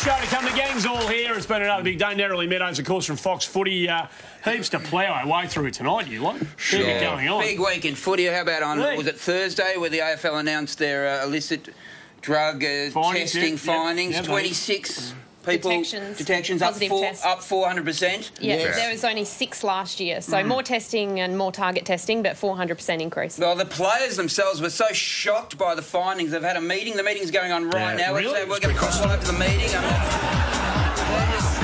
show to come. The gang's all here. It's been another big day. Narrowly Meadows, of course, from Fox Footy. Heaps to plough our way through tonight, you lot. Sure. Going on. Big week in footy. How about on, was it Thursday, where the AFL announced their illicit drug testing findings? Yep. 26 people detections up 400%. Yeah, there was only 6 last year, so more testing and more target testing, but 400% increase. Well, the players themselves were so shocked by the findings. They've had a meeting. The meeting's going on right now. Really? We're going to cross over the meeting.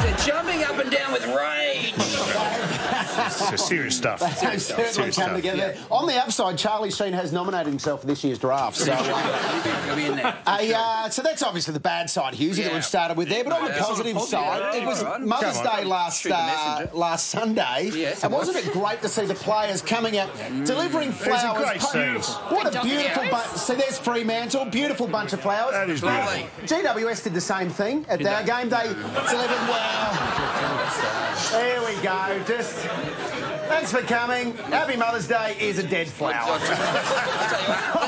They're jumping up and down with rage. It's serious stuff. Certainly come together. Yeah. On the upside, Charlie Sheen has nominated himself for this year's draft. So, He'll be in there. So that's obviously the bad side, Hughesy, that we've started with there. But on the positive side, it was Mother's Day last Sunday. Yes, and wasn't it great to see the players coming out, delivering flowers? It was a great scene. What a beautiful bunch. See, there's Fremantle, beautiful bunch of flowers. That is lovely. GWS did the same thing at their game. They delivered There we go. Just thanks for coming. Happy Mother's Day is a dead flower.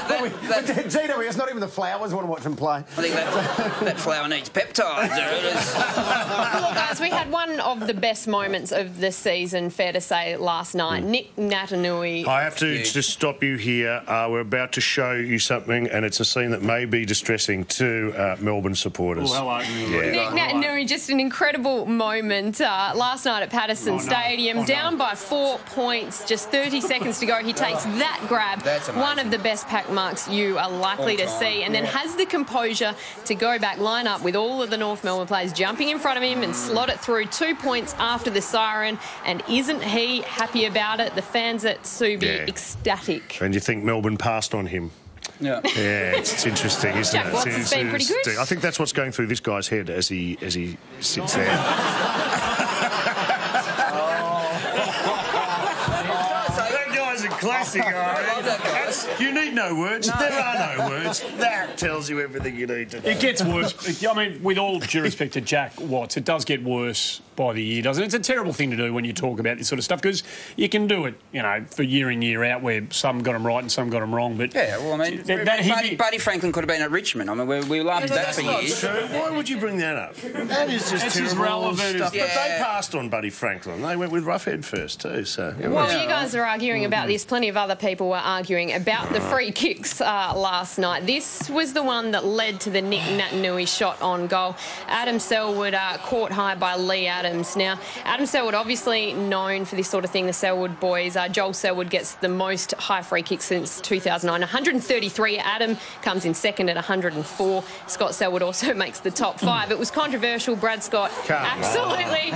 GWS, not even the flowers want to watch them play. I think that flower needs peptides. There it is. Well, guys, we had one of the best moments of the season, fair to say, last night. Nick Naitanui. I have to just stop you here. We're about to show you something, and it's a scene that may be distressing to Melbourne supporters. Oh, hello. Nick Naitanui, just an incredible moment last night at Patterson Stadium. Down by 4 points, just 30 seconds to go. He takes that grab, one of the best pack marks you are likely to see, and then has the composure to go back, line up with all of the North Melbourne players jumping in front of him and slot it through 2 points after the siren. And isn't he happy about it? The fans at Subi ecstatic. And you think Melbourne passed on him? Yeah, it's interesting, isn't Jack it? Watts has been pretty good. I think that's what's going through this guy's head as he sits there. Classic, you need no words. There are no words. That tells you everything you need to know. It gets worse. I mean, with all due respect to Jack Watts, it does get worse by the year, doesn't it? It's a terrible thing to do when you talk about this sort of stuff, because you can do it, you know, for year in, year out, where some got them right and some got them wrong. But yeah, well, I mean, Buddy Franklin could have been at Richmond. I mean, we loved that for years. True. Why would you bring that up? That is just terrible stuff. Yeah. But they passed on Buddy Franklin. They went with Roughhead first too. So while you guys are arguing about this, plenty of other people were arguing about the free kicks last night. This was the one that led to the Nick Naitanui shot on goal. Adam Selwood caught high by Lee Adams. Now, Adam Selwood, obviously known for this sort of thing, the Selwood boys. Joel Selwood gets the most high free kicks since 2009, 133. Adam comes in second at 104. Scott Selwood also makes the top 5. It was controversial. Brad Scott absolutely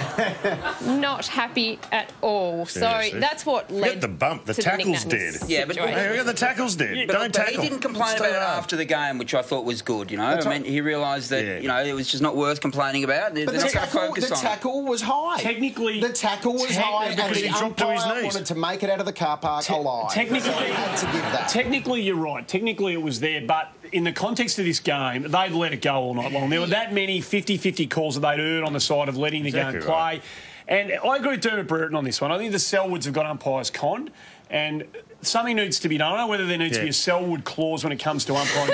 not happy at all. So that's what led the bump. The tackle's dead. Yeah, but the tackle's dead. Don't tackle. He didn't complain about it after the game, which I thought was good. You know, I mean, he realised that you know it was just not worth complaining about. They're not going to focus on it. The tackle was high. Technically, the tackle was high, and the umpire wanted to make it out of the car park alive. Technically, you're right. Technically, it was there, but in the context of this game, they'd let it go all night long. There were that many 50-50 calls that they'd heard on the side of letting the game play. Right. And I agree with Dermot Brereton on this one. I think the Selwoods have got umpires conned, and something needs to be done. I don't know whether there needs to be a Selwood clause when it comes to umpiring.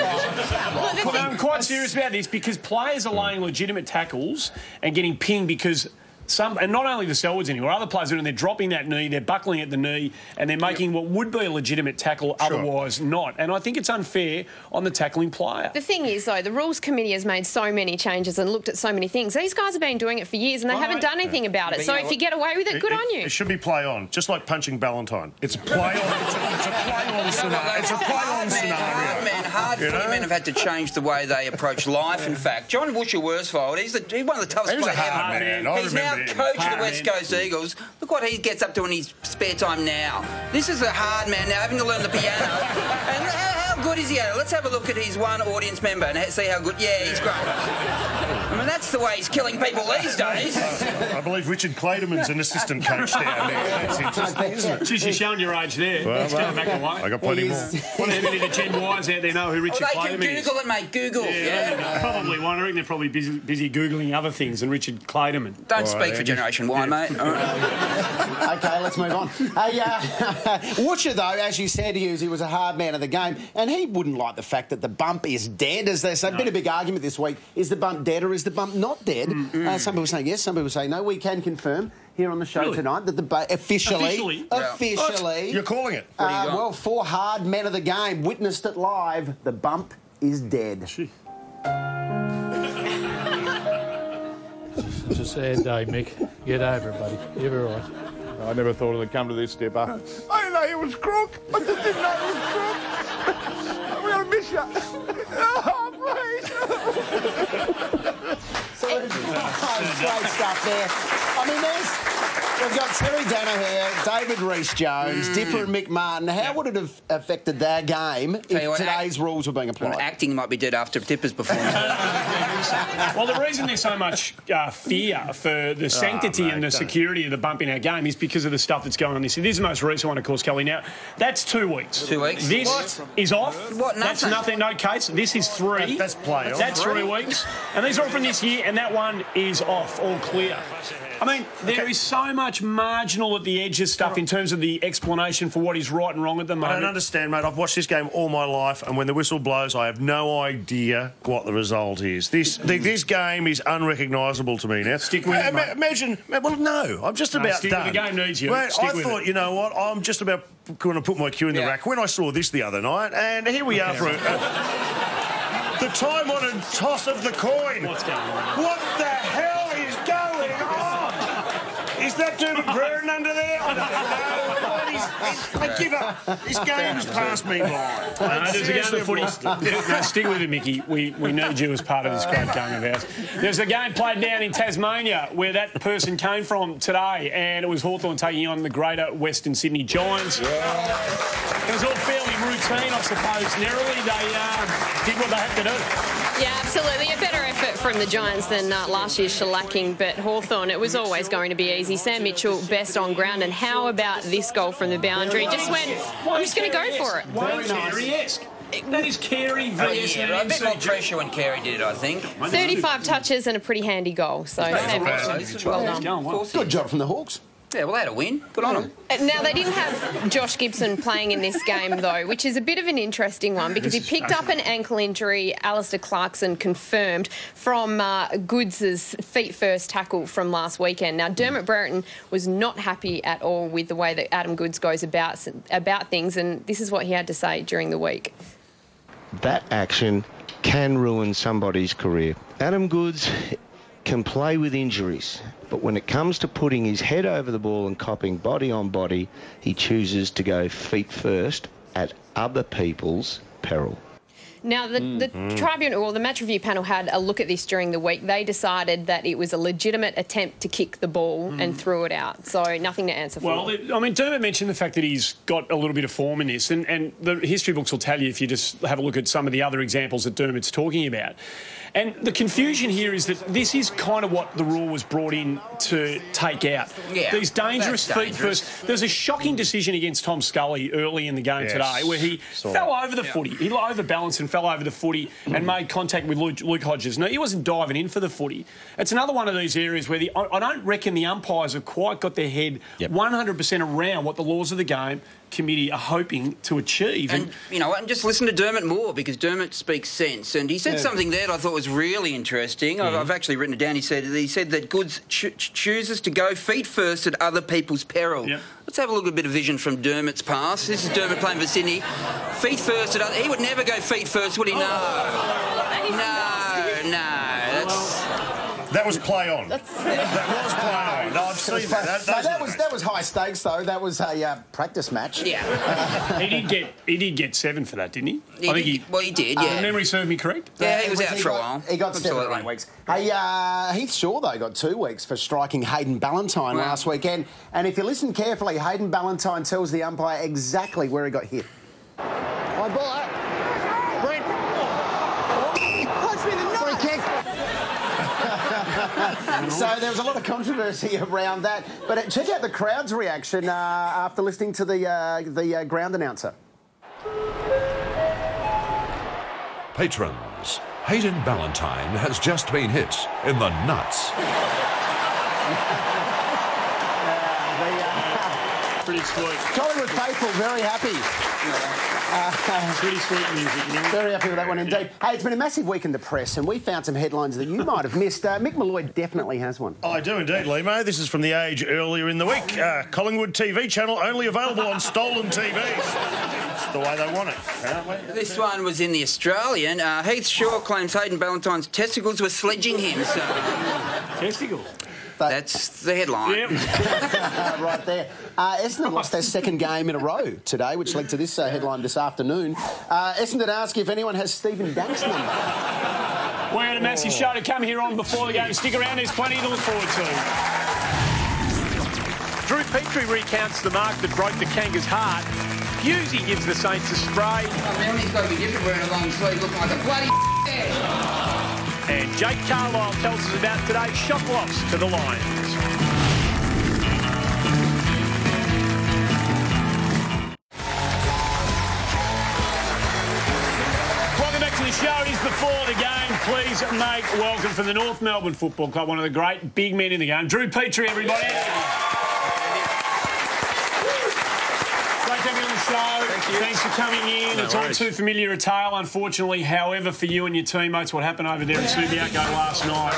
I'm quite serious about this, because players are laying legitimate tackles and getting pinged because and not only the Selwoods anymore, other players are, and they're dropping that knee, they're buckling at the knee, and they're making what would be a legitimate tackle otherwise not. And I think it's unfair on the tackling player. The thing is, though, the Rules Committee has made so many changes and looked at so many things. These guys have been doing it for years and they haven't done anything about it. So if you get away with it, good on you. It should be play on, just like punching Ballantyne. It's a play on. It's a play on scenario. It's a play on scenario. Hard footy men have had to change the way they approach life. In fact, John Worscher-Worsfold, he's one of the toughest players ever. He's now coach of the West Coast Eagles. Look what he gets up to in his spare time now. This is a hard man now, having to learn the piano. And how good is he at it? Let's have a look at his one audience member and see how good. Yeah, he's great. I mean, that's the way he's killing people these days. I believe Richard Clayderman's an assistant coach down there. That's interesting, isn't it? Geez, you're showing your age there. I got plenty more. What how many of the Gen Ys out there know who Richard Clayderman is? Google it, mate. Google. Yeah. Probably one. I reckon they're probably busy Googling other things than Richard Clayderman. Don't speak for Generation Y, mate. OK, let's move on. Worscher, though, as you said, he was a hard man of the game. And and he wouldn't like the fact that the bump is dead, as there's been a big argument this week. Is the bump dead or is the bump not dead? Some people say yes, some people say no. We can confirm here on the show tonight that the officially, you're calling it. Well, 4 hard men of the game witnessed it live. The bump is dead. It's a sad day, Mick. Get over it, buddy. You'll be right. I never thought it would come to this, Dipper. I didn't know it was crook. I just didn't know it was crook. We're going to miss you. Oh, please. Great stuff there. I mean, we've got Terry Danaher, David Rhys-Jones, Dipper and Mick Martin. How would it have affected their game if today's rules were being applied? Acting might be dead after Dipper's performance. Well, the reason there's so much fear for the sanctity and the security of the bump in our game is because of the stuff that's going on this year. This is the most recent one, of course, Kelly. Now, that's 2 weeks. 2 weeks? This is off. What? That's nothing, no case. This is 3. That's playoff. That's 3 weeks. And these are all from this year, and that one is off, all clear. I mean, there is so much marginal at the edges stuff in terms of the explanation for what is right and wrong at the moment. I don't understand, mate. I've watched this game all my life, and when the whistle blows, I have no idea what the result is. This game is unrecognisable to me now. Stick with it, mate. Imagine... Well, no, I'm just about stick done. With the game needs you. Mate, I thought, you know what, I'm just about going to put my cue in the rack. When I saw this the other night, and here we are for the time-honoured toss of the coin. What's going on? What the hell is going on? Is that Dermot Brereton under there? I don't know. I give up. This game has passed me by. There's a game of footy. No, stick with it, Mickey. We need you as part of this great game of ours. There's a game played down in Tasmania where that person came from today, and it was Hawthorn taking on the Greater Western Sydney Giants. It was all fairly routine, I suppose. Narrowly, they did what they had to do. Yeah, absolutely. A better effort from the Giants than last year's shellacking, but Hawthorn, it was always going to be easy. Sam Mitchell, best on ground, and how about this goal from the boundary? Just went, I'm just going to go for it. Very Carey-esque. That is Carey versus a bit more pressure when Carey did it, I think. 35 touches and a pretty handy goal. So Sam Mitchell, well done. Good job from the Hawks. Yeah, well, they had a win. Good on them. Now, they didn't have Josh Gibson playing in this game, though, which is a bit of an interesting one because he picked up an ankle injury, Alistair Clarkson confirmed, from Goods' feet-first tackle from last weekend. Now, Dermot Brereton was not happy at all with the way that Adam Goods goes about things, and this is what he had to say during the week. That action can ruin somebody's career. Adam Goods can play with injuries, but when it comes to putting his head over the ball and copping body on body, he chooses to go feet first at other people's peril. Now, the tribunal, or the match review panel, had a look at this during the week. They decided that it was a legitimate attempt to kick the ball and threw it out. So nothing to answer for. Well, I mean, Dermot mentioned the fact that he's got a little bit of form in this, and the history books will tell you if you just have a look at some of the other examples that Dermot's talking about. And the confusion here is that this is kind of what the rule was brought in to take out. Yeah, these dangerous feet first. There's a shocking decision against Tom Scully early in the game today where he fell over the footy. He overbalanced and fell over the footy and made contact with Luke Hodges. No, he wasn't diving in for the footy. It's another one of these areas where I don't reckon the umpires have quite got their head 100% around what the laws of the game committee are hoping to achieve. And you know, and just listen to Dermot more, because Dermot speaks sense. And he said something there that I thought was really interesting. I've actually written it down. He said that Goods chooses to go feet first at other people's peril. Yep. Let's have a look at a bit of vision from Dermot's past. This is Dermot playing for Sydney. Feet first at other... He would never go feet first, would he? No. That was play on. That was play on. No, I've seen that. That was high stakes, though. That was a practice match. Yeah. he did get 7 for that, didn't he? He did, yeah. Memory served me correct? Yeah, he was out for a while. He got 7 or 8 weeks. Hey, Heath Shaw, though, got 2 weeks for striking Hayden Ballantyne last weekend. And if you listen carefully, Hayden Ballantyne tells the umpire exactly where he got hit. High ball out. Brent. Punch me in the nuts. Free kick. So there was a lot of controversy around that. But check out the crowd's reaction after listening to the ground announcer. Patrons, Hayden Ballantyne has just been hit in the nuts. Pretty sweet. Collingwood faithful, very happy. Pretty sweet music, man. Very happy with that one indeed. Hey, it's been a massive week in the press, and we found some headlines that you might have missed. Mick Malloy definitely has one. I do indeed, Limo. This is from The Age earlier in the week. Collingwood TV channel only available on stolen TVs. It's the way they want it, apparently. This one was in The Australian. Heath Shaw claims Hayden Ballantyne's testicles were sledging him. So. Testicles? That's the headline. Yep. Right there. Essendon lost their second game in a row today, which led to this headline this afternoon. Essendon ask if anyone has Stephen Dank's number. We had a massive show to come here on before the game. Stick around, there's plenty to look forward to. Drew Petrie recounts the mark that broke the Kangas' heart. Husey gives the Saints a spray. Memory's got to be different wearing a long sleeve, looking like a bloody head. And Jake Carlisle tells us about today's shock loss to the Lions. Welcome back to the show. It is before the game. Please make welcome from the North Melbourne Football Club, one of the great big men in the game, Drew Petrie, everybody. Great to have you on the show. Thank you. Thanks for coming in. No, it's all too familiar a tale, unfortunately, however, for you and your teammates, what happened over there in Subiaco last night.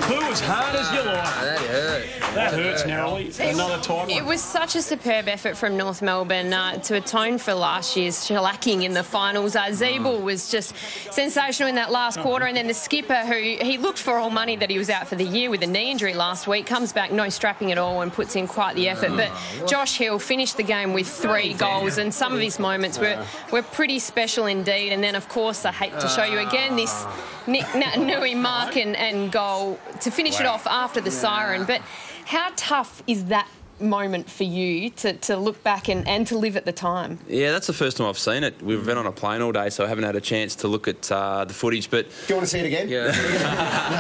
Boo as hard as you like. That hurt. That hurts narrowly. Another time. It was such a superb effort from North Melbourne to atone for last year's shellacking in the finals. Zeeble was just sensational in that last quarter, and then the skipper, who he looked for all money that he was out for the year with a knee injury last week, comes back no strapping at all and puts in quite the effort. But Josh Hill finished the game with 3 goals, and some of his moments were pretty special indeed. And then, of course, I hate to show you again this Nick Naitanui mark and goal to finish it off after the siren. But how tough is that moment for you to look back and to live at the time? Yeah, that's the first time I've seen it. We've been on a plane all day, so I haven't had a chance to look at the footage. But do you want to see it again? Yeah,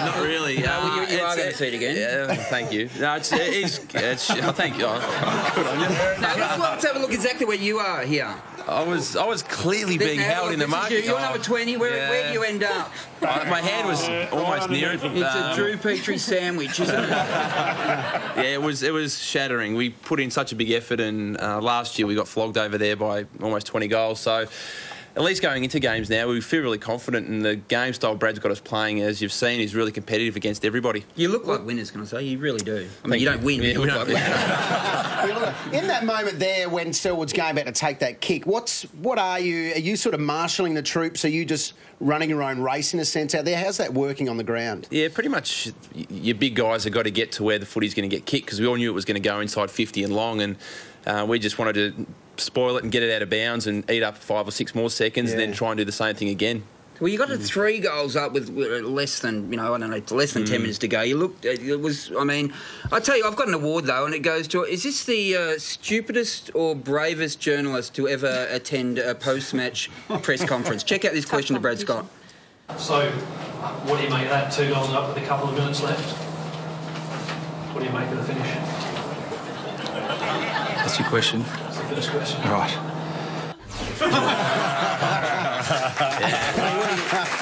not really. You are going to see it again. Yeah, thank you. No, it's thank you. Oh, good on you. Now, let's have a look exactly where you are here. I was clearly being held in the market. You're number 20. Where do you end up? My hand was almost near it. It's a Drew Petrie sandwich, isn't it? Yeah, it was shattering. We put in such a big effort, and last year we got flogged over there by almost 20 goals. So at least going into games now, we feel really confident, and the game style Brad's got us playing, as you've seen, is really competitive against everybody. You look like winners, can I say? You really do. I mean, you don't win, but you look like winners. In that moment there when Selwood's going about to take that kick, what are you? Are you sort of marshalling the troops? Are you just running your own race in a sense out there? How's that working on the ground? Yeah, pretty much your big guys have got to get to where the footy's going to get kicked, because we all knew it was going to go inside 50 and long, and we just wanted to spoil it and get it out of bounds and eat up 5 or 6 more seconds and then try and do the same thing again. Well, you got to 3 goals up with less than, I don't know, less than 10 minutes to go. You looked, it was, I mean, I tell you, I've got an award though, and it goes to, is this the stupidest or bravest journalist to ever attend a post-match press conference? Check out this question to Brad Scott. So, what do you make of that? 2 goals up with a couple of minutes left. What do you make of the finish? That's your question? That's the first question. Right.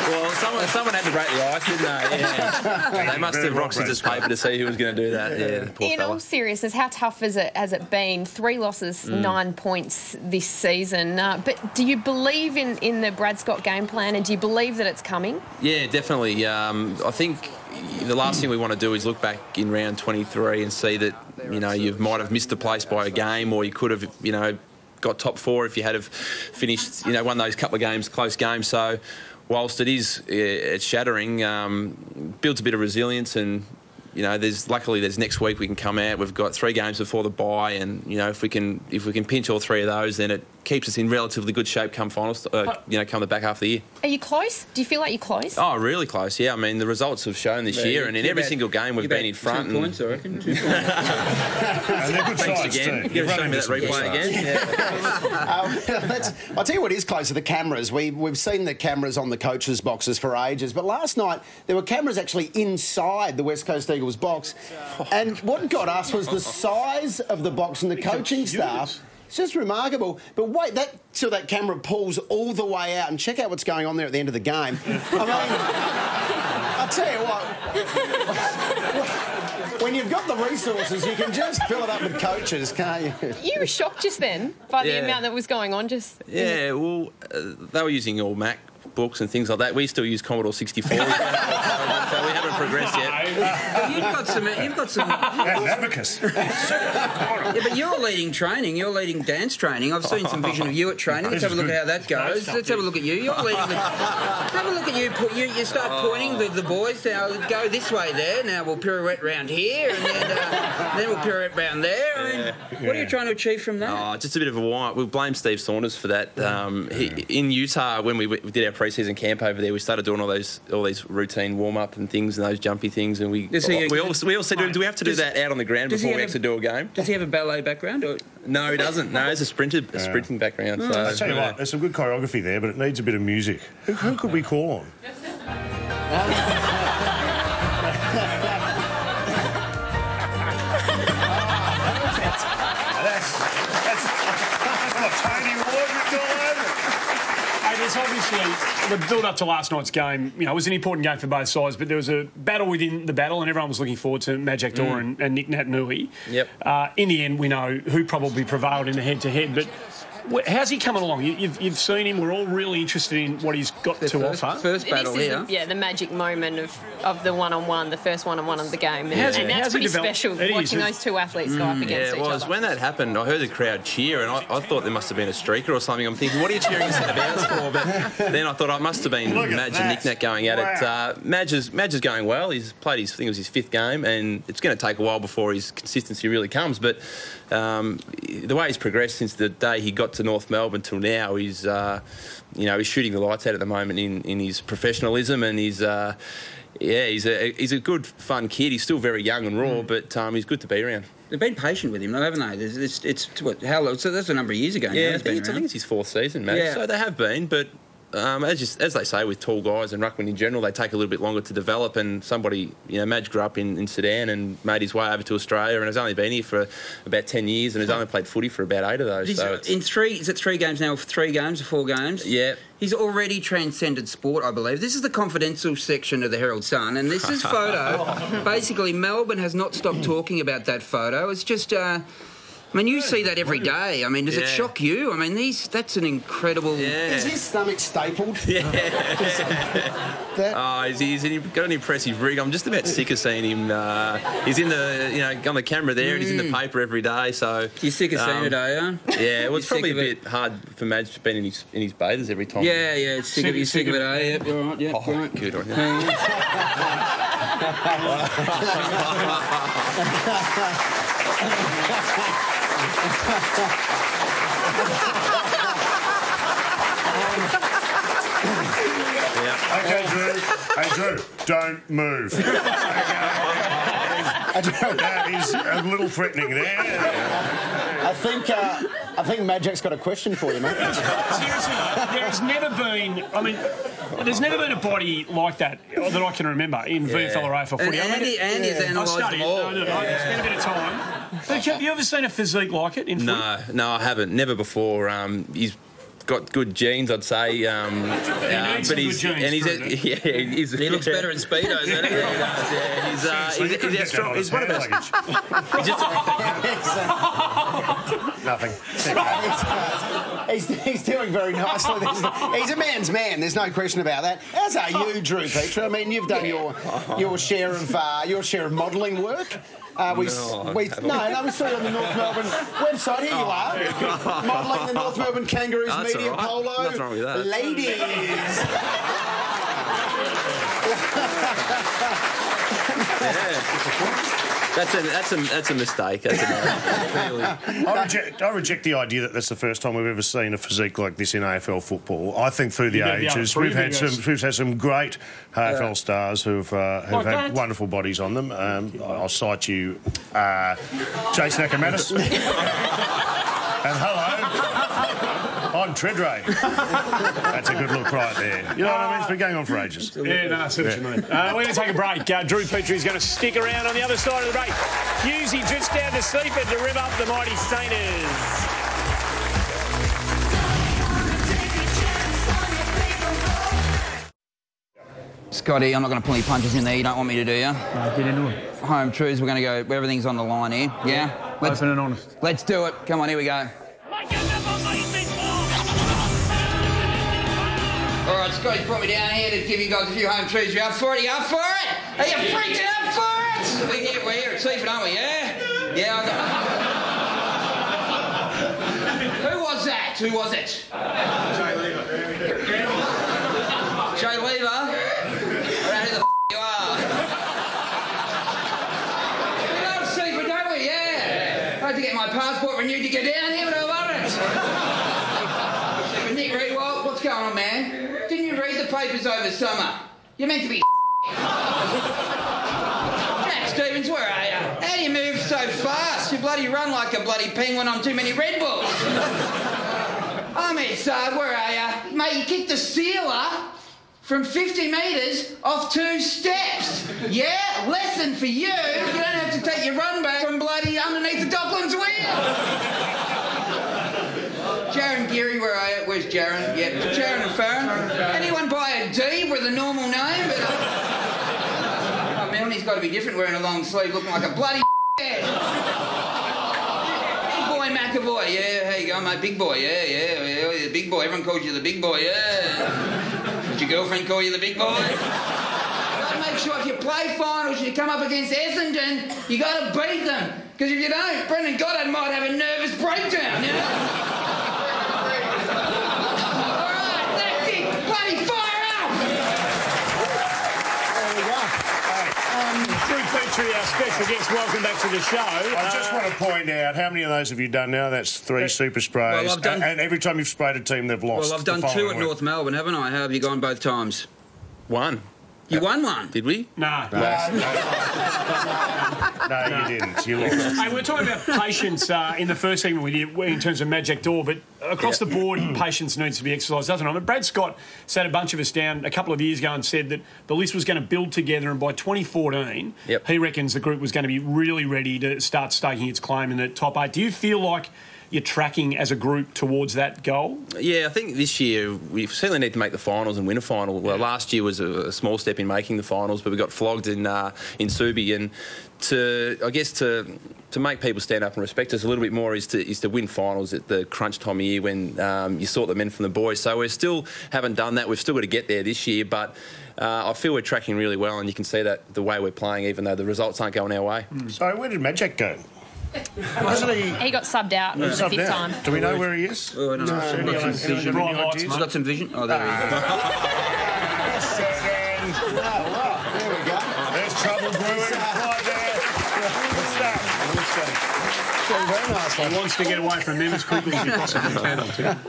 Well, someone had to break the ice, didn't they? Yeah. They must have rock, scissors, paper to see who was going to do that. Yeah, poor In all seriousness, how tough has it been? 3 losses, 9 points this season. But do you believe in the Brad Scott game plan, and do you believe that it's coming? Yeah, definitely. I think the last thing we want to do is look back in round 23 and see that, you might have missed the place by a game, or you could have, got top 4 if you had have finished, won those couple of games, close games. So whilst it's shattering, builds a bit of resilience, and luckily there's next week we can come out. We've got 3 games before the bye, and if we can pinch all 3 of those, then it keeps us in relatively good shape come finals. Come the back half of the year. Are you close? Do you feel like you're close? Oh, really close. Yeah, I mean the results have shown this year, and in every single game we've been in front. 2 points, I reckon. 2 points. And they're good sides again. too. You're going to show me that replay again. I'll tell you what is close to the cameras. We've seen the cameras on the coaches' boxes for ages, but last night there were cameras actually inside the West Coast Eagles box, and what got us was the size of the box and the coaching staff. It's just remarkable. But wait, till that camera pulls all the way out, and check out what's going on there at the end of the game. I mean, I'll tell you what. when you've got the resources, you can just fill it up with coaches, can't you? You were shocked just then by the amount that was going on. They were using all Mac books and things like that. We still use Commodore 64. So we haven't progressed yet. You've got some abacus. Yeah, but you're leading training. You're leading dance training. I've seen some vision of you at training. Let's have a look at how that goes. Let's have a look at you. You're leading. Have a look at you. You start pointing the boys. Now go this way there. Now we'll pirouette round here, and then we'll pirouette round there. What are you trying to achieve from that? Just a bit of a warm-up. We'll blame Steve Saunders for that. In Utah, when we did our pre-season camp over there, we started doing all these routine warm-up and things and those jumpy things, and we all said to him, do we have to do that out on the ground before we have to do a game? Does he have a ballet background? Or? No, he doesn't. No, he has a sprinting background. So, I tell you what, there's some good choreography there, but it needs a bit of music. Who could we call on? There's obviously the build-up to last night's game. You know, it was an important game for both sides, but there was a battle within the battle, and everyone was looking forward to Majak Daw and Nick Naitanui. Yep. In the end, we know who probably prevailed in the head-to-head, but how's he coming along? You've seen him. We're all really interested in what he's got to offer. First battle here. The magic moment of the one-on-one, the first one-on-one of the game. And that's pretty special, watching those two athletes go up against each other. When that happened, I heard the crowd cheer, and I thought there must have been a streaker or something. I'm thinking, what are you cheering us out of bounds for? But then I thought it must have been Madge and Nick Nat going at it. Madge is going well. He's played I think it was his 5th game, and it's going to take a while before his consistency really comes. But the way he's progressed since the day he got to North Melbourne till now, he's shooting the lights out at the moment in his professionalism, and he's a good, fun kid. He's still very young and raw, but he's good to be around. They've been patient with him, though, haven't they? How long? So that's a number of years ago. Yeah, I think it's his 4th season, Matt. Yeah. So they have been, but as they say with tall guys and ruckman in general, they take a little bit longer to develop. And Madge grew up in Sudan and made his way over to Australia, and has only been here for about 10 years and has only played footy for about 8 of those. Is it 3 games now? 3 games or 4 games? Yeah. He's already transcended sport, I believe. This is the confidential section of the Herald Sun, and this is photo. Basically, Melbourne has not stopped talking about that photo. It's just... you see that every day. Does it shock you? That's an incredible... Yeah. Is his stomach stapled? Yeah. He's got an impressive rig. I'm just about sick of seeing him. He's in on the camera there, and he's in the paper every day. So you're sick of seeing it, are you? Yeah, well, it's probably a bit hard for Madge being in his bathers every time. Yeah, you're sick of it, are you? You're all right, yeah. Oh, right. Good on you. Okay, Drew. Hey, Drew, don't move. That is a little threatening there. I think Majak's got a question for you, mate. Seriously, there's never been a body like that that I can remember in VFL or AFL footy. Andy's analysed them all. I spent a bit of time. But have you ever seen a physique like it in footy? No, I haven't. Never before. He's got good genes, I'd say. He looks better in speedos, doesn't he? He's strong. He's one of those. Nothing. He's doing very nicely. He's a man's man. There's no question about that. As are you, Drew Petra. You've done your share of modelling work. We saw you on the North Melbourne website. Here you are, modelling the North Melbourne Kangaroos media polo. Nothing wrong with that. Ladies. That's a mistake. I reject the idea that that's the first time we've ever seen a physique like this in AFL football. I think through the ages we've had some great AFL stars who've had wonderful bodies on them. I'll cite you, Jason Akermanis. And hello, I'm Tredray. That's a good look right there. You know what I mean? It's been going on for ages. Yeah, no, I see what you mean. We're going to take a break. Drew Petrie is going to stick around on the other side of the break. Husey drifts down to Seaford to rev up the mighty Sainers. Scotty, I'm not going to pull any punches in there. You don't want me to, do you? No, get into it. Home truths, we're going to go, everything's on the line here. Yeah? Open and honest. Let's do it. Come on, here we go. All right, Scotty's brought me down here to give you guys a few home truths. You up for it? You up for it? Are you freaking up for it? We're here at Seaford, aren't we, yeah? Yeah, I got... Who was that? Who was it? Jay Lever. Jay Lever? I don't know who the you are. We love Seaford, don't we? Yeah. I had to get my passport renewed to get down here, but I love it. Nick Riewoldt, what's going on, man? Didn't you read the papers over summer? You're meant to be Jack Stevens, where are you? How do you move so fast? You bloody run like a bloody penguin on too many Red Bulls. Ahmed Saad, where are you? Mate, you kicked the sealer from 50 metres off 2 steps. Yeah, lesson for you. You don't have to take your run back from bloody underneath the Docklands wheel. Jaron Geary, where are you? Where's Jaron? Yep, Jaron and Farron. Anyone buy a D with a normal name? Oh, Melnie's got to be different wearing a long sleeve looking like a bloody Big boy McAvoy, yeah, how you going, mate? Big boy, yeah, the big boy. Everyone calls you the big boy, yeah. Did your girlfriend call you the big boy? You got to make sure if you play finals and you come up against Essendon, you got to beat them. Because if you don't, Brendan Goddard might have a nervous breakdown, you know? Our special guest, welcome back to the show. I just want to point out, how many of those have you done now? That's 3 super sprays. Well, I've done... and every time you've sprayed a team, they've lost. Well, I've done 2 at North Melbourne, haven't I? How have you gone both times? 1. You won 1? Did we? No. No, you didn't. You lost. Hey, we're talking about patience in the first segment with you in terms of Magic Door, but across the board, patience needs to be exercised, doesn't it? I mean, Brad Scott sat a bunch of us down a couple of years ago and said that the list was going to build together, and by 2014, he reckons the group was going to be really ready to start staking its claim in the top 8. Do you feel like you're tracking as a group towards that goal? Yeah, I think this year we certainly need to make the finals and win a final. Well, last year was a small step in making the finals, but we got flogged in Subi, and to make people stand up and respect us a little bit more is to win finals at the crunch time of year when you sort the men from the boys. So we still haven't done that. We've still got to get there this year, but I feel we're tracking really well, and you can see that the way we're playing, even though the results aren't going our way. So where did Magic go? He got subbed out for the 5th time. Do we know where he is? Oh, no. He's got some vision. Oh, there he is. There we go. There's trouble brewing. Right there. What's that? Very nice. He wants to get away from them as quickly as he possibly can.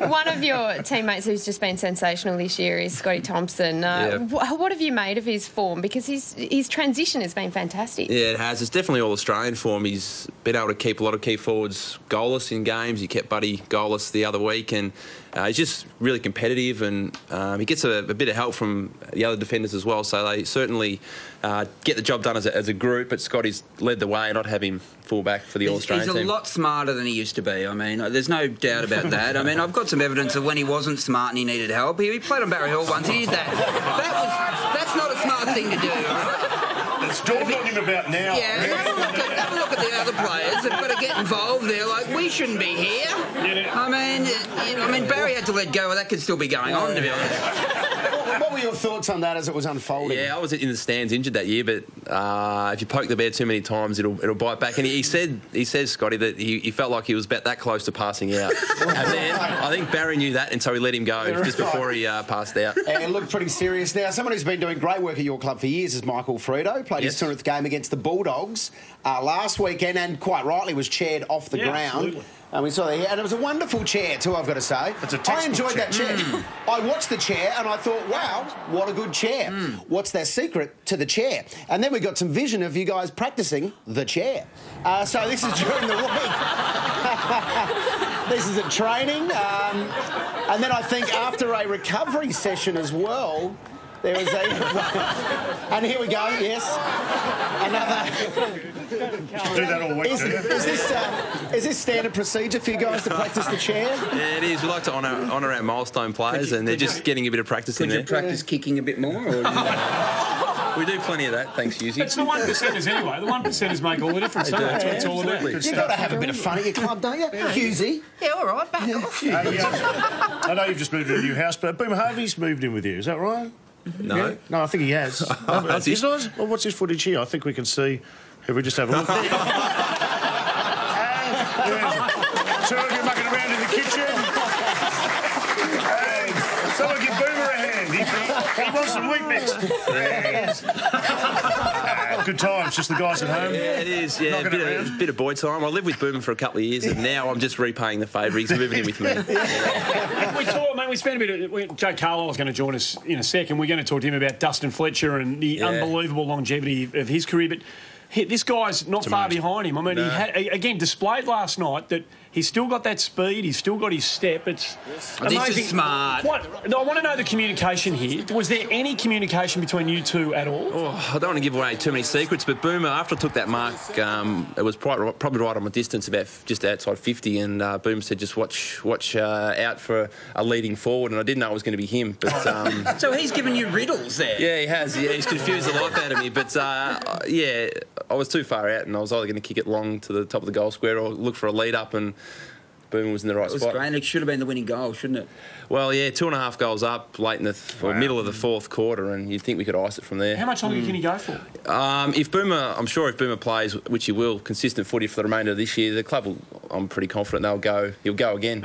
One of your teammates who's just been sensational this year is Scotty Thompson. What have you made of his form? Because his transition has been fantastic. Yeah, it has. It's definitely all Australian form. He's been able to keep a lot of key forwards goalless in games. He kept Buddy goalless the other week, and he's just really competitive, and he gets a bit of help from the other defenders as well. So they certainly get the job done as a group, but Scotty's led the way, and not have him full back for the All-Australian team. He's a lot smarter than he used to be. I mean, there's no doubt about that. I mean, I've got some evidence of when he wasn't smart and he needed help. He played on Barry Hill once. He did that. That's not a smart thing to do. It's dawned on him about now. Yeah, have a look at the other players. They've got to get involved there. Like, we shouldn't be here. I mean, Barry had to let go. Well, that could still be going on, to be honest. What were your thoughts on that as it was unfolding? Yeah, I was in the stands injured that year, but if you poke the bear too many times, it'll bite back. And he says, Scotty, that he felt like he was about that close to passing out. And then I think Barry knew that, and so he let him go just before he passed out. It looked pretty serious. Now, someone who's been doing great work at your club for years is Michael Frito. Played his 200th game against the Bulldogs last weekend, and quite rightly was chaired off the ground. Absolutely. And we saw that here, and it was a wonderful chair too, I've got to say. I enjoyed that chair. I watched the chair and I thought, wow, what a good chair. What's their secret to the chair? And then we got some vision of you guys practicing the chair. So this is during the week. This is at training. And then I think after a recovery session as well, there was a... and here we go, yes. Another... Do that all week, is this standard procedure for you guys to practice the chair? Yeah, it is. We like to honour our milestone players, and they're just getting a bit of practice in there. Could you practice kicking a bit more? Or We do plenty of that, thanks, Husey. It's the 1%ers anyway. The 1%ers make all the difference. That's what it's all about. You've got to have a bit of fun at your club, don't you? Husey? Yeah, all right, back off. I know you've just moved to a new house, but Boom Harvey's moved in with you. Is that right? No. Yeah? No, I think he has. Has he? Well, what's his footage here? I think we can see. If we just have a look. Two of you mucking around in the kitchen. Someone give Boomer a hand. He wants some wheat mix. Good times, just the guys at home. Yeah, it is. Yeah, a bit of boy time. I lived with Boomer for a couple of years, and now I'm just repaying the favour. He's moving in with me. We talk, mate. We spent a bit of. Joe Carlisle's going to join us in a second. We're going to talk to him about Dustin Fletcher and the unbelievable longevity of his career, but. This guy's not far behind him. I mean, he had, again, displayed last night that he's still got that speed. He's still got his step. It's amazing. This is smart. I want to know the communication here. Was there any communication between you two at all? Oh, I don't want to give away too many secrets, but Boomer, after I took that mark, it was probably right on my distance, about just outside 50, and Boomer said, just watch out for a leading forward, and I didn't know it was going to be him. But So he's given you riddles there? Yeah, he has. Yeah, he's confused the life out of me. But, yeah, I was too far out, and I was either going to kick it long to the top of the goal square or look for a lead-up, and Boomer was in the right spot. It was great. It should have been the winning goal, shouldn't it? Well, yeah, 2.5 goals up late in the middle of the fourth quarter, and you'd think we could ice it from there. How much longer can he go for? If Boomer plays, which he will, consistent footy for the remainder of this year, the club will, I'm pretty confident he'll go again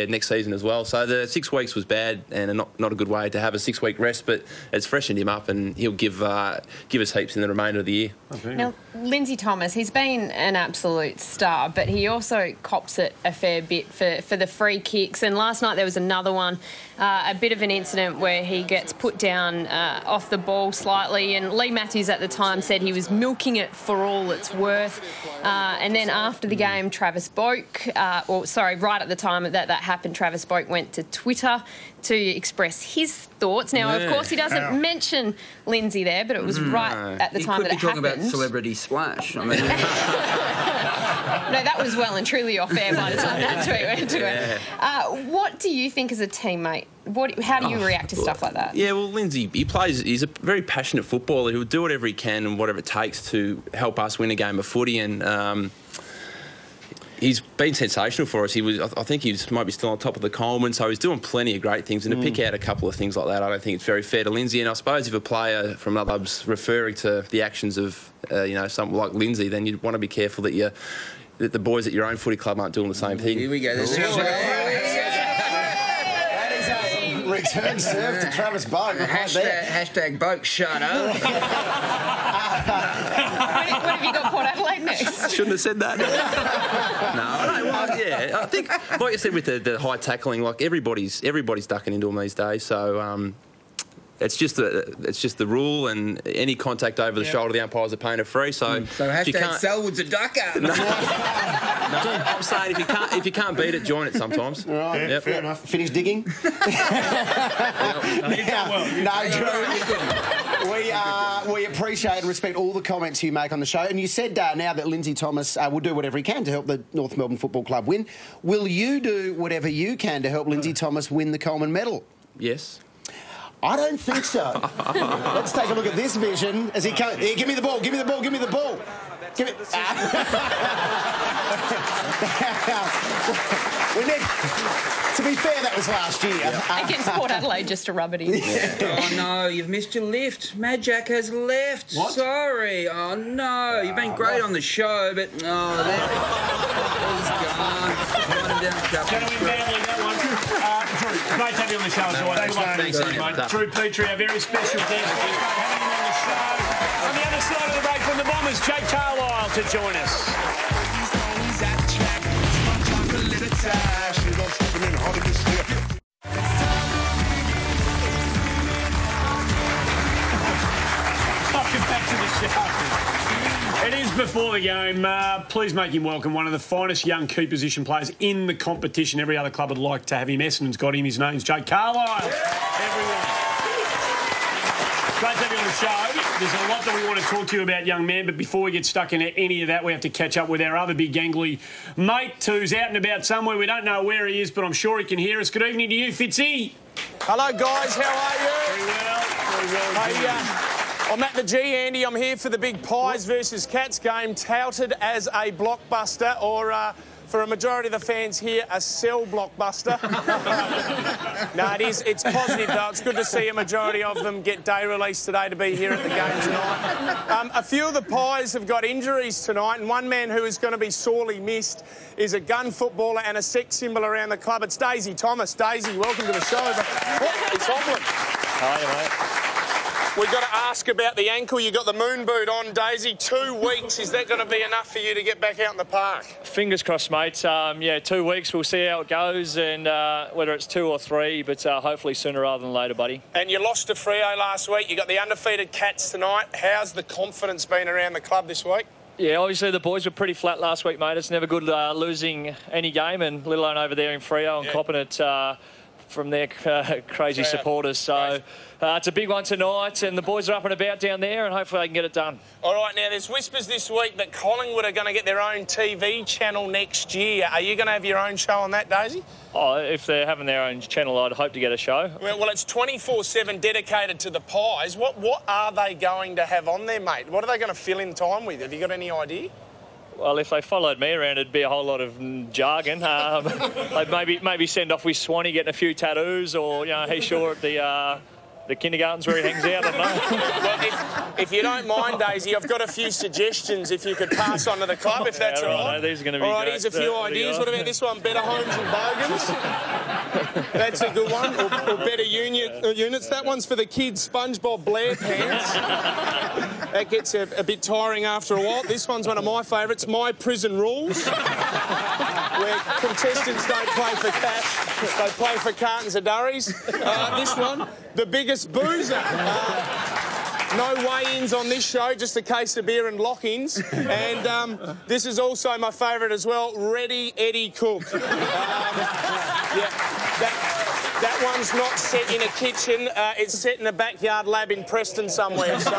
next season as well. So the 6 weeks was bad and not a good way to have a 6-week rest, but it's freshened him up, and he'll give us heaps in the remainder of the year. Okay. Now, Lindsay Thomas, he's been an absolute star, but he also cops it a fair bit for the free kicks. And last night there was another one, a bit of an incident where he gets put down off the ball slightly, and Lee Matthews at the time said he was milking it for all it's worth. And then after the game, Travis Boak, right at the time that happened, Travis Boak went to Twitter to express his thoughts. Now, of course, he doesn't mention Lindsay there, but it was right at the time that it happened. He could be talking about celebrity splash. I mean, no, that was well and truly off air by the time that tweet went to it. What do you think as a teammate? How do you react to stuff like that? Yeah, well, Lindsay, he's a very passionate footballer. He'll do whatever he can and whatever it takes to help us win a game of footy, and he's been sensational for us. I think he might be still on top of the Coleman, so he's doing plenty of great things. And to pick out a couple of things like that, I don't think it's very fair to Lindsay. And I suppose if a player from other clubs referring to the actions of something like Lindsay, then you'd want to be careful that the boys at your own footy club aren't doing the same thing. Here we go. Return serve to Travis Boak. Hashtag Boak, shut up. What have you got Port Adelaide next? Shouldn't have said that. Yeah. I think, like you said, with the high tackling, like everybody's ducking into them these days. So it's just the rule, and any contact over the shoulder, the umpires are paying a free. So hashtag Selwood's a ducker. No, I'm saying if you can't beat it, join it sometimes. Right, yep. Fair enough. Finish digging. Drew, we appreciate and respect all the comments you make on the show. And you said now that Lindsay Thomas will do whatever he can to help the North Melbourne Football Club win. Will you do whatever you can to help Lindsay Thomas win the Coleman medal? Yes. I don't think so. Let's take a look at this vision as he comes. Here, give me the ball, give me the ball, give me the ball. Give it. To be fair, that was last year. Against Port Adelaide, just to rub it in. Oh, no, you've missed your lift. Mad Jack has left. What? Sorry. Oh, no. You've been great on the show, but... he's gone. Gentlemen, badly that one. Drew, great to have you on the show as always. Thanks, mate. Drew Petrie, our very special guest. Having him on the show. On the other side of the break from the Bombers, Jake Carlisle to join us. Welcome back to the show. It is before the game. Please make him welcome. One of the finest young key position players in the competition. Every other club would like to have him. Essendon's got him. His name's Jake Carlisle. Everyone. Great to have you on the show. There's a lot that we want to talk to you about, young man, but before we get stuck into any of that, we have to catch up with our other big gangly mate who's out and about somewhere. We don't know where he is, but I'm sure he can hear us. Good evening to you, Fitzy. Hello, guys. How are you? Very well. Very well. Hey, I'm at the G, Andy. I'm here for the big Pies versus Cats game, touted as a blockbuster, or for a majority of the fans here, a cell blockbuster. No, it's positive, though. It's good to see a majority of them get day release today to be here at the game tonight. A few of the Pies have got injuries tonight, and one man who is going to be sorely missed is a gun footballer and a sex symbol around the club. It's Daisy Thomas. Daisy, welcome to the show. It's Tomlin. Hi, mate. We've got to ask about the ankle. You got the moon boot on, Daisy. 2 weeks. Is that going to be enough for you to get back out in the park? Fingers crossed, mate. Yeah, 2 weeks. We'll see how it goes, and whether it's 2 or 3, but hopefully sooner rather than later, buddy. And you lost to Freo last week. You got the undefeated Cats tonight. How's the confidence been around the club this week? Yeah, obviously the boys were pretty flat last week, mate. It's never good losing any game, and let alone over there in Freo and copping it from their crazy supporters. So it's a big one tonight, and the boys are up and about down there, and hopefully they can get it done. All right, now there's whispers this week that Collingwood are going to get their own TV channel next year. Are you going to have your own show on that, Daisy? Oh, if they're having their own channel, I'd hope to get a show. Well, it's 24/7 dedicated to the Pies. What are they going to have on there, mate? What are they going to fill in time with? Have you got any idea? Well, if they followed me around, it'd be a whole lot of jargon. They'd maybe send off with Swanee getting a few tattoos, or, you know, he's sure at the kindergartens where he hangs out, I don't know. Well, if you don't mind, Daisy, I've got a few suggestions if you could pass on to the club, if that's all right. These are going to be all right, great. Here's a few ideas. What about this one? Better Homes and Bogans. That's a good one. Or better units. That one's for the kids, SpongeBob Blair Pants. That gets a bit tiring after a while. This one's one of my favourites, My Prison Rules, where contestants don't play for cash, they play for cartons of durries. This one, The Biggest Boozer. No weigh-ins on this show, just a case of beer and lock-ins. And this is also my favourite as well, Ready Eddie Cook. That one's not set in a kitchen, it's set in a backyard lab in Preston somewhere. So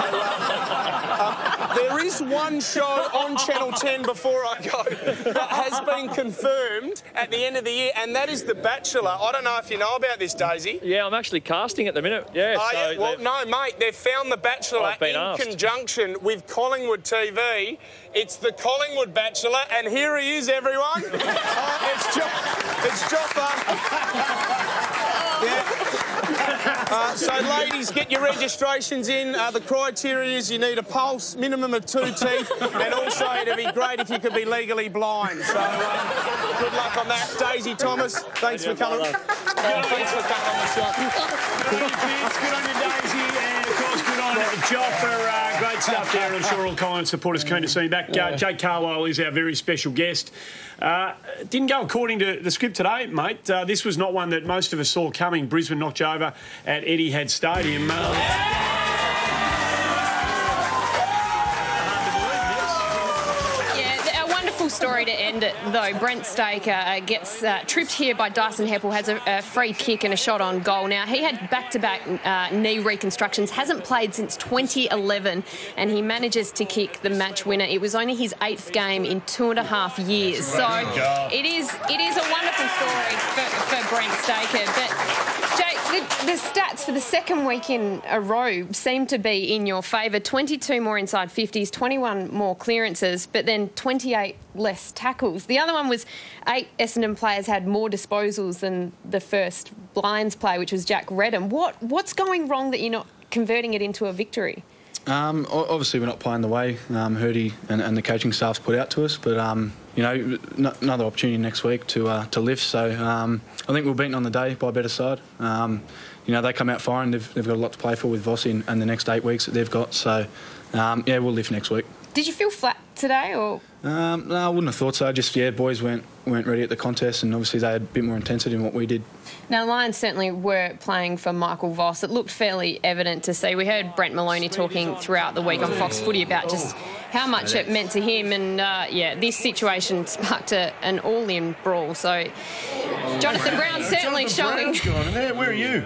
there is one show on Channel 10 before I go that has been confirmed at the end of the year, and that is The Bachelor. I don't know if you know about this, Daisy. Yeah, I'm actually casting at the minute. Yeah. Oh, yeah? Well, no, mate, they've found The Bachelor in conjunction with Collingwood TV. It's the Collingwood Bachelor, and here he is, everyone. It's Joffa. So, ladies, get your registrations in. The criteria is you need a pulse, minimum of 2 teeth, and also it'd be great if you could be legally blind. So, good luck on that. Daisy Thomas, thanks for coming. Thanks for coming on the show. Good on you, Daisy, and of course, good on Joffa. Great stuff there. I'm sure all Collingwood supporters keen to see you back. Jake Carlisle is our very special guest. Didn't go according to the script today, mate. This was not one that most of us saw coming. Brisbane knocked you over at Etihad Stadium. Story to end it, though. Brent Staker gets tripped here by Dyson Heppel, has a free kick and a shot on goal. Now, he had back-to-back knee reconstructions, hasn't played since 2011, and he manages to kick the match winner. It was only his 8th game in 2.5 years. So it is a wonderful story for Brent Staker. But, Jake, the stats for the second week in a row seem to be in your favour. 22 more inside 50s, 21 more clearances, but then 28 less tackles. The other one was 8 Essendon players had more disposals than the first Lions player, which was Jack Redham. What's going wrong that you're not converting it into a victory? Obviously, we're not playing the way Hurdy and the coaching staff's put out to us, but you know, another opportunity next week to lift. So I think we're beaten on the day by a better side. You know, they come out firing. They've got a lot to play for with Vossi and the next 8 weeks that they've got. So yeah, we'll lift next week. Did you feel flat today, or? No, I wouldn't have thought so. Just, yeah, boys weren't ready at the contest, and obviously they had a bit more intensity than what we did. Now, Lions certainly were playing for Michael Voss. It looked fairly evident to see. We heard Brent Maloney talking throughout the week on Fox Footy about just how much it meant to him, and yeah, this situation sparked an all-in brawl. So Jonathan Brown certainly showing. Where are you?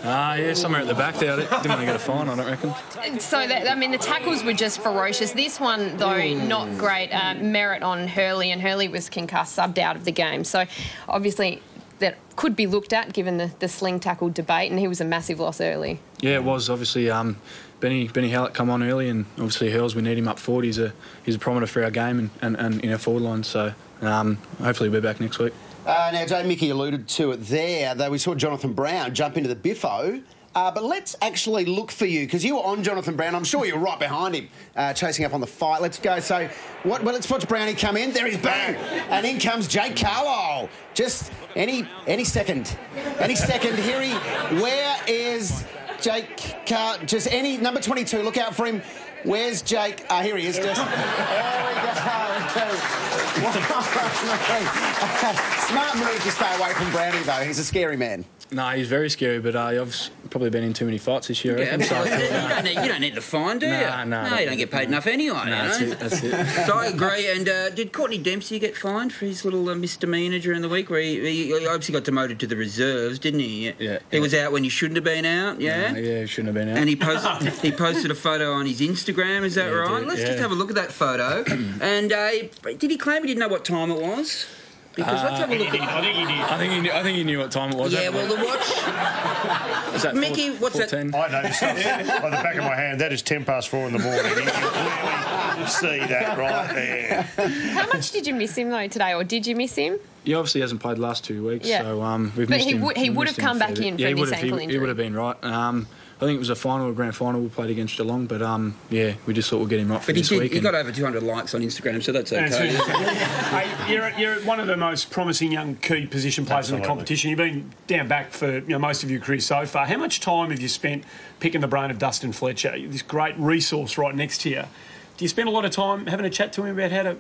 Yeah, somewhere at the back there. Didn't want to get a fine, I don't reckon. So, I mean, the tackles were just ferocious. This one, though, not great. Merit on Hurley, and Hurley was concussed, subbed out of the game. So, obviously, that could be looked at given the sling tackle debate, and he was a massive loss early. Yeah, it was. Obviously, Benny Hallett come on early, and obviously Hurls, we need him up forward. He's a prominent for our game and in our forward line, so hopefully we'll be back next week. Now, Jay, Mickey alluded to it there, though we saw Jonathan Brown jump into the biffo. But let's actually look for you, because you were on Jonathan Brown. I'm sure you're right behind him, chasing up on the fight. Let's go. So, let's watch Brownie come in. There he's bang, and in comes Jake Carlisle. Just any second. Any second. Here where is Jake just any number 22? Look out for him. Where's Jake? Here he is. Just smart move to stay away from Brownie, though. He's a scary man. No, he's very scary, but I've probably been in too many fights this year. Yeah, you don't need to find, do you? No, you don't get paid enough anyway. That's it. So I agree. And did Courtney Dempsey get fined for his little misdemeanour during the week, where he obviously got demoted to the reserves, didn't he? Yeah. He was out when he shouldn't have been out. Yeah. Yeah, he shouldn't have been out. And he posted a photo on his Instagram. Is that right? Let's just have a look at that photo. And did he claim he didn't know what time it was? Because let's have a look. I think he did. I think he knew what time it was. Yeah, well, the watch. Is that Mickey, what's that? 4:10? I noticed that by the back of my hand. That is 4:10 in the morning. You can clearly see that right there. How much did you miss him though today, or did you miss him? He obviously hasn't played the last 2 weeks, so we've missed him. But he would have come back in from this ankle injury. He would have been right. I think it was a grand final we played against Geelong, but we just thought we'd get him right for this week. He got over 200 likes on Instagram, so that's okay. Hey, you're one of the most promising young key position players in the competition. You've been down back for most of your career so far. How much time have you spent picking the brain of Dustin Fletcher, this great resource right next to you? Do you spend a lot of time having a chat to him about how to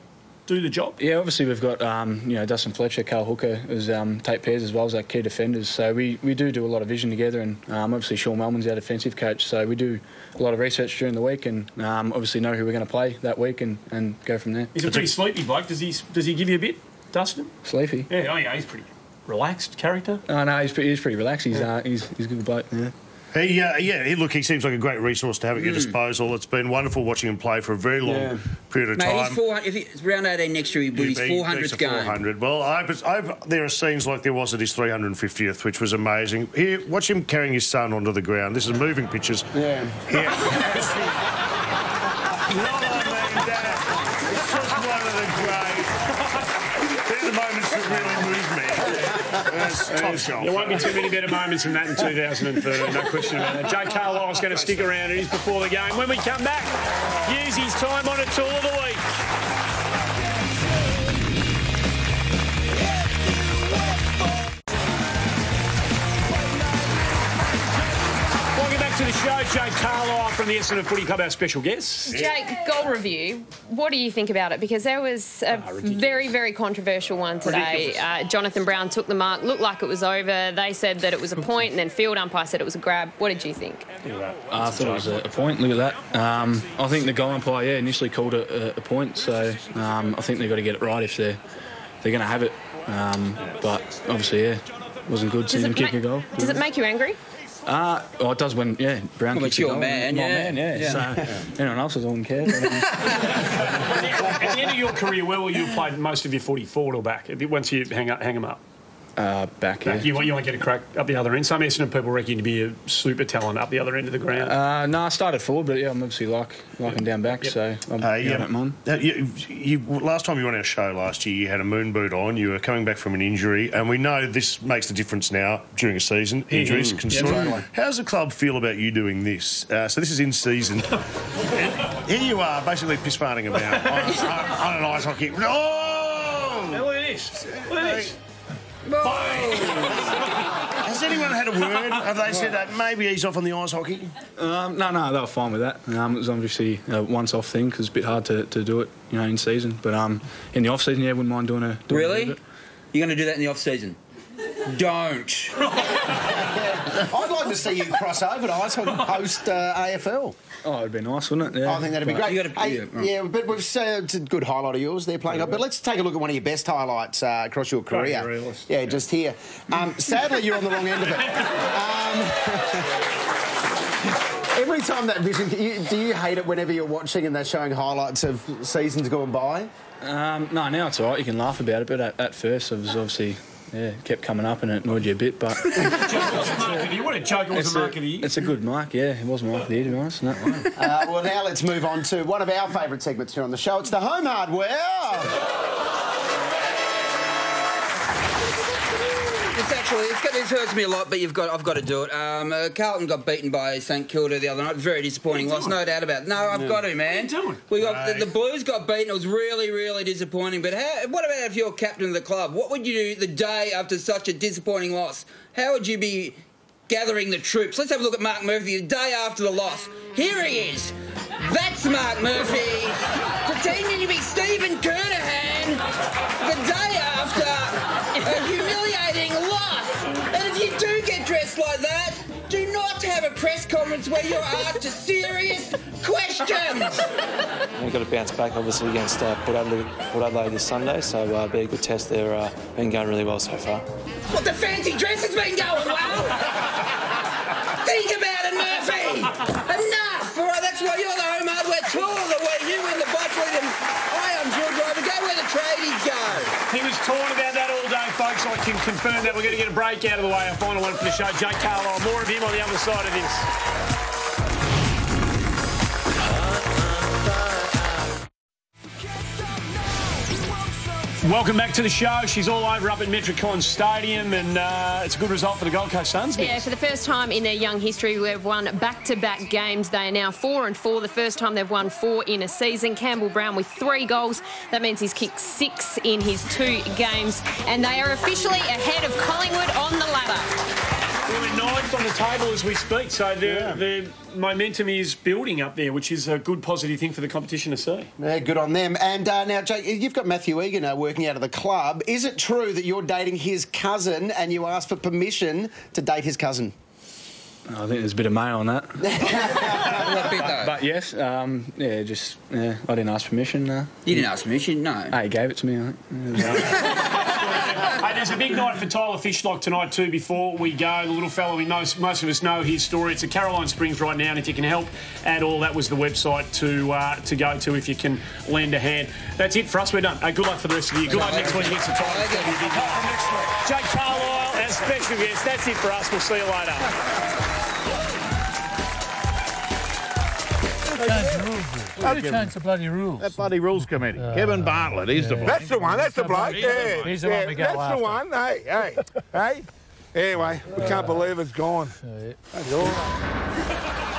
do the job? Yeah, obviously we've got Dustin Fletcher, Carl Hooker as Tate Pears as well as our key defenders. So we do a lot of vision together, and obviously Sean Melman's our defensive coach. So we do a lot of research during the week, and obviously know who we're going to play that week and go from there. He's a pretty sleepy bloke. Does he give you a bit, Dustin? Sleepy? Yeah, he's pretty relaxed character. Oh no, he's pretty relaxed. He's a good bloke. Yeah. He seems like a great resource to have at your disposal. It's been wonderful watching him play for a very long period of time. If it's round 18 next year, he'll be his 400th game. 400. Well, I hope there are scenes like there was at his 350th, which was amazing. Here, watch him carrying his son onto the ground. This is moving pictures. Yeah. It's just one of the great... They're the moments that really move me. Top shelf. There won't be too many better moments than that in 2013, no question about that. Jake Carlisle's going to stick around. It is before the game. When we come back, use his time on a tool of the week. Welcome back to the show. Jake Carlisle from the Essendon Footy Club, our special guest. Jake, goal review. What do you think about it? Because there was a very, very controversial one today. Jonathan Brown took the mark, looked like it was over. They said that it was a point, and then field umpire said it was a grab. What did you think? I thought it was a point. Look at that. I think the goal umpire, initially called it a point. So I think they've got to get it right if they're going to have it. But obviously, it wasn't good to see them kick a goal. Does it make you angry? It does when, Brown kicks a goal. Man, So anyone else doesn't care. At the end of your career, where will you have played most of your footy, forward or back, once you hang them up? Back. You want to get a crack up the other end. Some Essendon people reckon you to be a super talent up the other end of the ground. No, I started forward, but I'm obviously liking down back, so I don't mind. Last time you were on our show last year, you had a moon boot on. You were coming back from an injury, and we know this makes the difference now during a season. Injuries can sort. How does the club feel about you doing this? So this is in season. Here you are, basically piss farting about on an ice hockey. Oh! Hey, look at this. Look at this. Has anyone had a word? Have they said that maybe he's off on the ice hockey? No, they were fine with that. It was obviously a once-off thing because it's a bit hard to do it, in season. But in the off-season, wouldn't mind doing a Really? bit. You're going to do that in the off-season? Don't. I'd like to see you cross over to ice hockey post AFL. Oh, it'd be nice, wouldn't it? Yeah. I think that'd be great. But it's a good highlight of yours there playing up. But let's take a look at one of your best highlights across your career. Yeah, just here. Sadly, you're on the wrong end of it. Every time that vision, do you hate it whenever you're watching and they're showing highlights of seasons gone by? No, now it's all right. You can laugh about it, but at first it was obviously kept coming up and it annoyed you a bit, but... You want to joke it was the mark of the year? It's a good mark, yeah. It was mark of the year, to be honest. No. Well, now let's move on to one of our favourite segments here on the show. It's the Home Hardware. This hurts me a lot, but I've got to do it. Carlton got beaten by St Kilda the other night. Very disappointing loss, no doubt about it. No, I've got to, man. We got the Blues got beaten. It was really, really disappointing. But what about if you're captain of the club? What would you do the day after such a disappointing loss? How would you be gathering the troops? Let's have a look at Mark Murphy the day after the loss. Here he is. That's Mark Murphy pretending to be Stephen Kernahan the day after a humiliating loss. And if you do get dressed like that, do not have a press conference where you're asked serious questions. We've got to bounce back, obviously, against Port Adelaide this Sunday, so be a good test there. Been going really well so far. What, the fancy dress has been going well? Think about it, Murphy! Enough! All right, that's why you're the Home Hardware Tool of the Week. You win the bike with him. I am George Rover. Go where the tradies go. He was torn about that all day, folks. I can confirm that. We're going to get a break out of the way. Our final one for the show. Jake Carlisle. More of him on the other side of this. Welcome back to the show. She's all over up at Metricon Stadium, and it's a good result for the Gold Coast Suns. Yeah, for the first time in their young history, they've won back-to-back games. They are now 4-4. The first time they've won 4 in a season. Campbell Brown with 3 goals. That means he's kicked 6 in his 2 games, and they are officially ahead of Collingwood on the ladder. We're 9th on the table as we speak, so the momentum is building up there, which is a good positive thing for the competition to see. Yeah, good on them. And now, Jake, you've got Matthew Egan working out of the club. Is it true that you're dating his cousin and you asked for permission to date his cousin? I think there's a bit of mail on that. But yes, I didn't ask permission. You didn't ask permission? No. He gave it to me, I think. Hey, there's a big night for Tyler Fishlock tonight too. Before we go, the little fellow, most of us know his story. It's at Caroline Springs right now, and if you can help at all, that was the website to go to if you can lend a hand. That's it for us. We're done. Good luck for the rest of the year. Good luck next week against the Tigers. Jake Carlisle, our special guest. That's it for us. We'll see you later. Who changed the bloody rules? That bloody rules committee. Kevin Bartlett, he's the bloke. That's the one, that's the bloke. Yeah. He's the one we go that's after. The one. Hey. Anyway, we can't believe it's gone. That's all right.